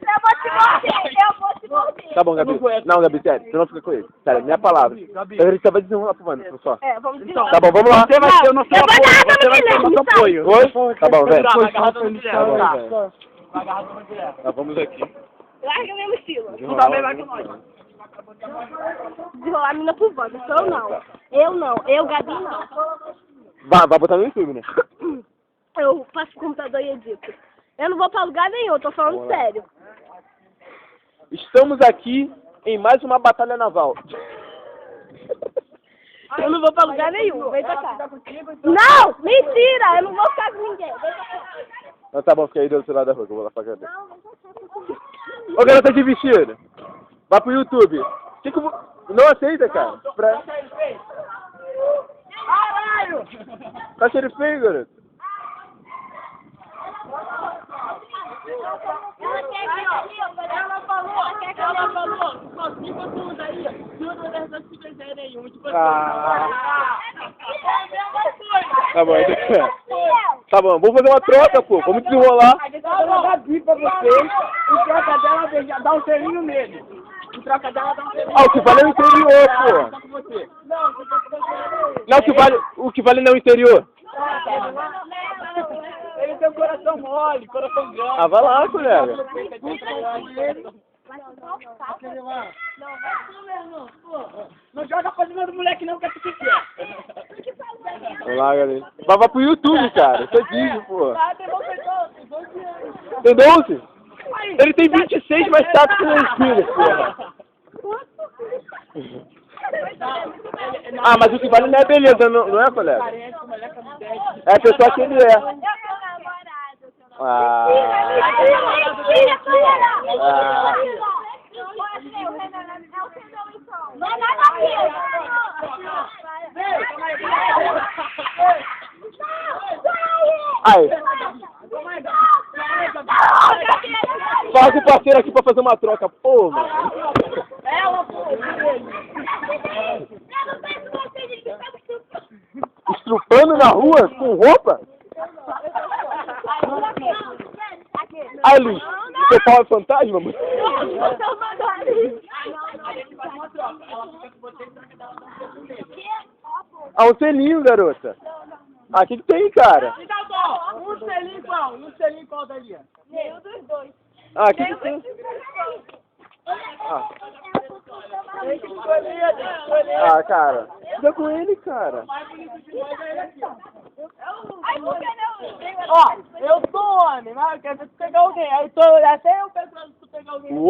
Eu vou te morder, eu vou te morder. Tá bom, Gabi. Não, Gabi, sério, você não fica com ele. Sério, minha palavra. Eu só vai desenrolar pro Mano, só. É, vamos desenrolar. Tá bom, vamos lá. Você vai ser o nosso apoio. Você vai ser o nosso apoio. Oi? Tá bom, velho. Vai agarrar todo mundo direto. Tá bom, velho. Vai agarrar todo mundo direto. Tá, vamos aqui. Larga minha mochila. Tu também vai com nós. Desenrolar a mina pro Wanda, sou eu não. Eu não, eu, Gabi, não. Vai botar no YouTube, né? Eu passo o computador e edito. Eu não vou pra lugar nenhum, eu tô falando sério. Estamos aqui em mais uma batalha naval. Eu não vou pra lugar nenhum, vem pra cá. Não, mentira, eu não vou ficar com ninguém. Vem pra cá. Não, tá bom, fica aí do outro lado da rua, que eu vou lá pra cá. Ô, garota de vestido. Vai pro YouTube. Que eu vou... Não aceita, cara. Pra... Caralho! Tá cheio feio, garoto. Ela falou, só fica tudo aí, tudo nessa situação nenhuma, tipo assim. Tá bom, então. Tá bom, vamos fazer uma troca, pô. Vamos desenrolar. Ela dá bi pra vocês, em troca dela dá um selinho nele. Em troca dela dá um selinho. Ah, o que vale é o interior, pô. Só com você. Não, o que vale não é o interior. Ele tem um coração mole, coração grande. Ah, vai lá, colega. Não joga pra cima do moleque não, que é tu que quer. Vamos lá, galera. Vai pro YouTube, cara. Isso é vídeo, pô. Tem 12? Ele tem 26, mas tá com meus filhos, porra. Ah, mas o que vale não é beleza, não é, colega? É a pessoa que ele é. Ah. Aí. Fala com o parceiro aqui pra fazer uma troca, pô, mano. Ela, pô. Estrupando na rua com roupa? Ai, Luiz, você fala fantasma, mano? Ah, um selinho, garota. Ah, o que tem, cara? Um selinho qual? Um selinho qual dali? Nenhum dos dois. Ah, o que tem? Ah. Ah, cara. Fica com ele, cara. Ó, eu sou homem, mas eu quero pegar alguém. Aí até eu peço pra tu pegar alguém. Uou!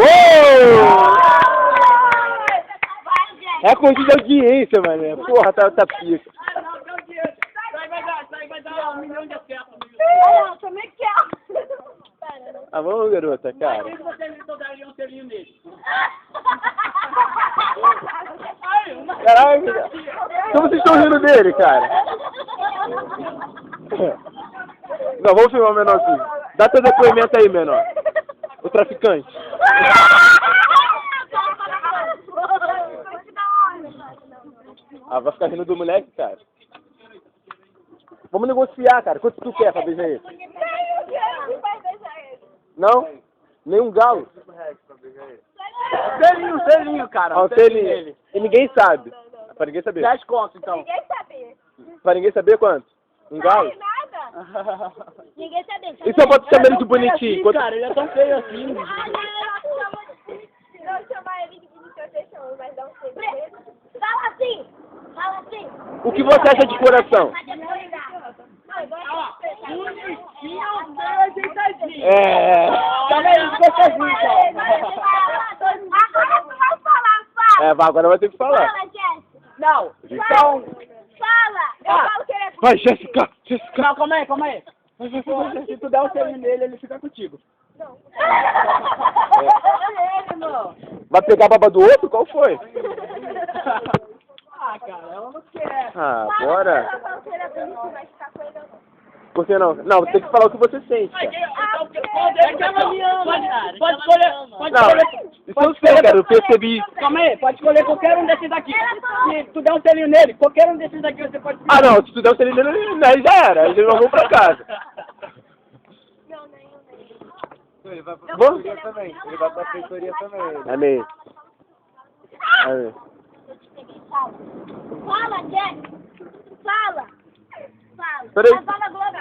É coisa de audiência, mano. Porra, tá pica. Vai dar 1 milhão de acessos. Eu também quero. Ah, vamos, garota, cara. Por que você não daria um selinho nele? Caralho, como vocês estão rindo dele, cara? Não, vamos filmar o menorzinho. Dá teu depoimento aí, menor. O traficante. Ah, vai ficar rindo do moleque, cara? Vamos negociar, cara. Quanto tu quer pra beijar ele? Não? Nem um galo? Selinho, cara. Ah, um selinho. E ninguém sabe. Pra ninguém saber. 10 conto, então. Ninguém sabia. Pra ninguém saber quanto? Um galo? Nada. Ninguém sabia. E se eu boto chamar ele de bonitinho? Quanto... Cara, ele é tão feio assim. Não chamar ele de bonitinho, mas dá um selinho. Fala assim. Fala assim. O que você acha de coração? Bonitinho, feio, ajeitadinho. É. Calma aí, gostosinho, então. Agora tu vai falar, fala. É, agora vai ter que falar. Fala, Jéssica. Não, então... Fala. Eu falo que ele é Vai, Jéssica! Jéssica! Não, calma aí. Se tu der um selinho nele, ele fica contigo. Não. Vai pegar a baba do outro? Qual foi? Ah, cara, ela não quer. Ah, bora. Eu falo que ele é bonito, mas ficar com ele eu não. Por que não? Não, tem que falar o que você sente, cara. É que ela me ama, cara. Pode escolher. Não, isso eu sei, cara, eu percebi. Calma aí, pode escolher qualquer um desses daqui. Se tu der um selinho nele, qualquer um desses daqui você pode escolher. Ah, não, se tu der o selinho dele, aí já era. Aí já vamos pra casa. Não, nem eu. Ele vai pra Vou? feitoria também. Ele vai pra feitoria também. Amém. Amém. Fala, Jack. Fala. Fala. Peraí. Fala, Globo.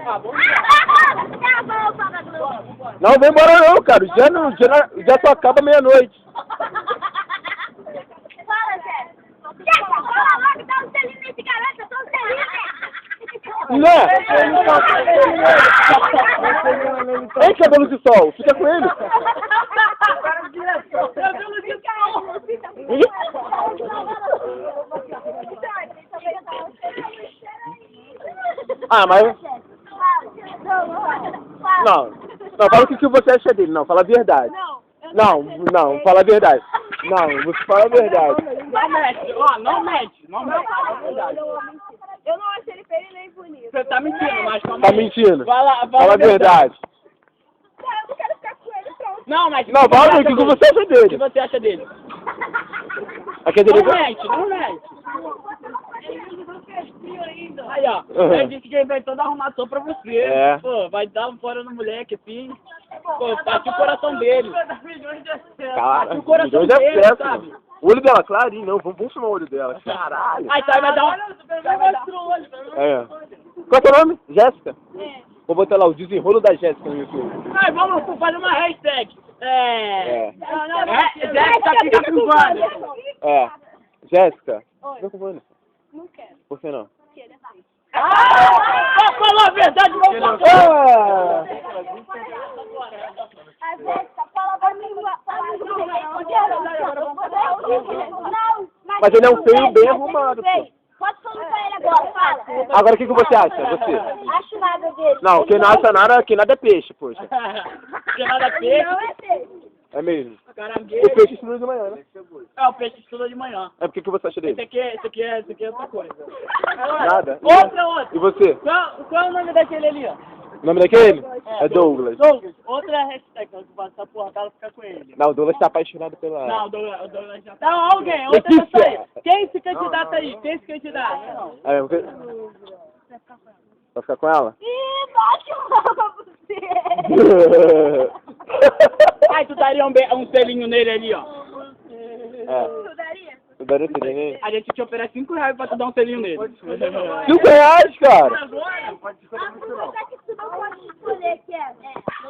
Ah, vamos Fala, Globo. Não, vem embora não, cara. O dia só acaba meia-noite. Fala, Jack. Jack, fala logo, dá um selinho nesse garoto, eu tô um selinho, Não! Ei, cabelo de sol, fica com ele. Ah, mas... Não, fala o que você acha dele. Não, fala a verdade. Não, fala a verdade. Não, você fala a verdade. Não mete, ó, não mete. Fala a verdade. Eu não acho ele feio nem bonito. Você tá mentindo, mas calma Tá aí. mentindo. Fala Fala a verdade. Cara, eu não quero ficar com ele, pronto. Não, mas Não, fala o que você acha O que dele. você acha dele? Aqui é Não dele. mete, não mete. Aí, ó. Uhum. Ele disse que ele inventou da arrumação pra você. É. Pô, vai dar um fora no moleque, assim. Pô, partiu o coração dele. Cara, Partiu o coração Deus é dele, péssimo. sabe? O olho dela, clarinho, não. Vamos filmar o olho dela. Caralho. Aí tá, vai dar um... É. Qual que é o nome? Jéssica? Vou botar lá o desenrolo da Jéssica no YouTube. Aí, vamos fazer uma hashtag. Jéssica fica com Wanda. É. Jéssica. Não com Wanda. Não quero. Por que não? Pra falar a verdade, vamos falar. A Jéssica fala pra mim. Não, Mas ele é um feio bem arrumado, pô. Pode falar pra ele agora, fala. Agora o que você acha? Você? Acho nada dele. Não, quem não acha nada é peixe, poxa. Que nada peixe. Não é feio. É mesmo. Caranguejo. O peixe estuda de manhã, né? É, o peixe estuda de manhã. É porque que você acha Esse dele? aqui é outra coisa. Nada. Outra. E você? Qual é o nome daquele ali, ó? O nome daquele? É Douglas. Douglas. Outra hashtag, que essa porra dela fica com ele. Não, o Douglas tá apaixonado pela... Não, o Douglas já tá. Não, alguém, outra pessoa aí. Quem se candidata aí? Quem se candidata? É, porque... Vai ficar com ela? Ih, bate uma pra você. Ai, tu daria um selinho nele ali, ó. É. Tu daria? Eu daria esse neném? A gente te oferece R$5 pra tu dar um selinho nele. R$5, cara! Você que tu não pode escolher, que é.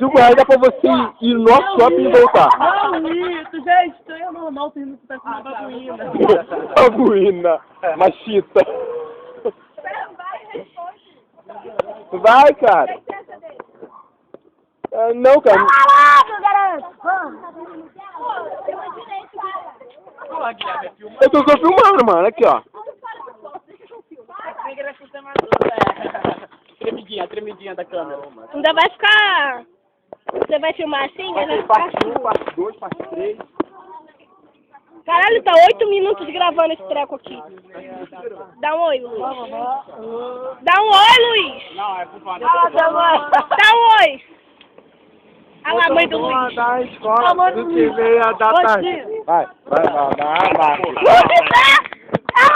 R$5 dá pra você ir no nosso shopping e voltar. Não, isso, gente, isso aí é normal, tu não tá com uma babuína. Babuína, machista. Vai, responde. Vai, cara. O que você acha dele? Ah, não, cara. Caralho, garoto! Vamos! Eu imaginei esse cara. Eu tô só filmando, mano. Aqui, ó. Tremidinha da câmera. Ainda vai ficar... Você vai filmar assim? Vai Parte 1, parte 2, parte 3. Caralho, tá 8 minutos gravando esse treco aqui. Dá um oi, Luiz. Dá um oi, Luiz. Não, é por favor. Dá um oi. Olha lá, a mãe do Luiz. Da escola, do que veio a da tarde. Vai. Luiz,